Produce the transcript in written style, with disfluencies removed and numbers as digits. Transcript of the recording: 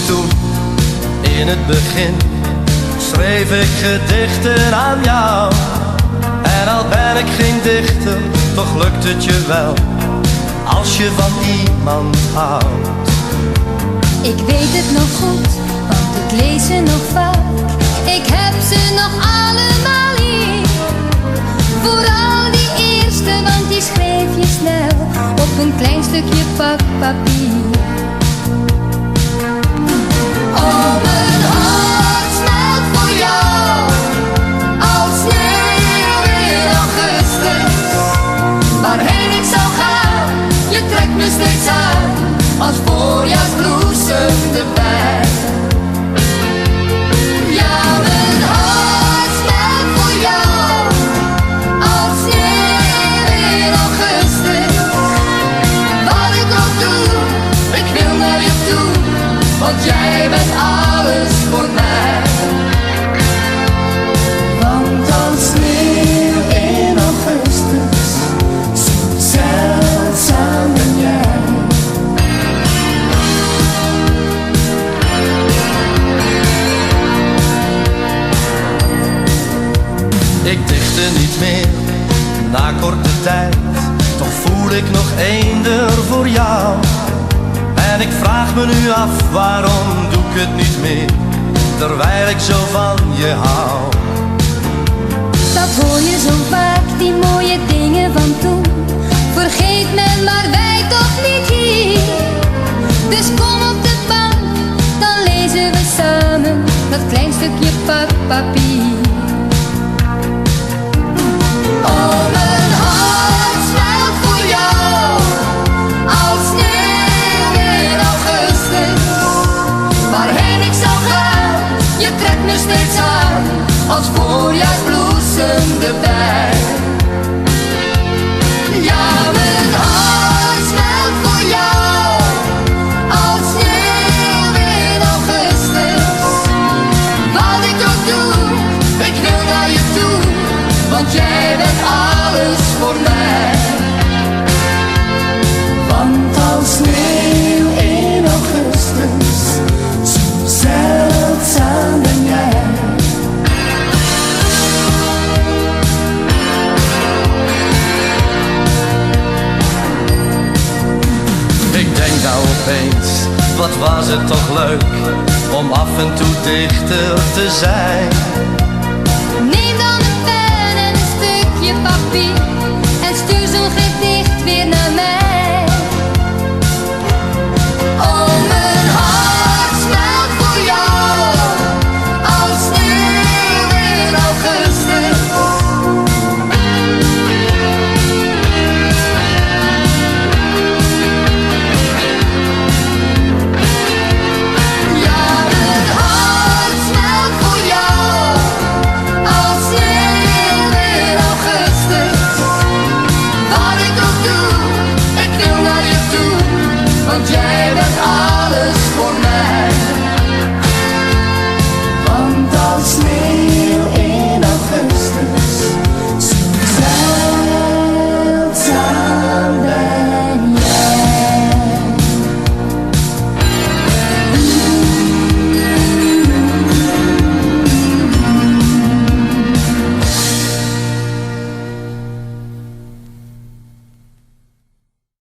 Toen, in het begin, schreef ik gedichten aan jou. En al ben ik geen dichter, toch lukt het je wel, als je van iemand houdt. Ik weet het nog goed, want ik lees ze nog vaak. Ik heb ze nog allemaal hier. Vooral die eerste, want die schreef je snel op een klein stukje pakpapier. Oh, mijn hart smelt voor jou, als sneeuw in augustus. Waarheen ik zou gaan, je trekt me steeds aan, als voorjaarsbloesem de bij. Ja, mijn hart smelt voor jou, als sneeuw in augustus. Wat ik ook doe, ik wil naar je toe, want jij bent alles voor mij. Want als sneeuw in augustus, zo zeldzaam ben jij. Ik dichtte niet meer, na korte tijd, toch voel ik nog eender voor jou. En ik vraag me nu af, waarom doe ik het niet meer, terwijl ik zo van je hou. Dat hoor je zo vaak, die mooie dingen van toen. Vergeet men, maar wij toch niet hier. Dus kom op de bank, dan lezen we samen dat klein stukje pakpapier. Oh, mijn hart smelt voor jou, als sneeuw in augustus. Waarheen ik zou gaan, je trekt me steeds aan, als voorjaarsbloesem de bij. Ja, mijn hart smelt voor jou, als sneeuw in augustus. Wat ik ook doe, ik wil naar je toe, want jij bent alles voor mij. Want als sneeuw in augustus, zo zeldzaam ben jij. Ik denk nou opeens, wat was het toch leuk, om af en toe dichter te zijn. Neem dan een pen en een stukje papier en stuur zo'n gedicht weer naar mij. Oh, mijn hart smelt voor jou, als sneeuw in augustus. Ja, mijn hart smelt voor jou, als sneeuw in augustus. Wat ik ook doe, ik wil naar je toe, want jij bent alles voor mij. Want als sneeuw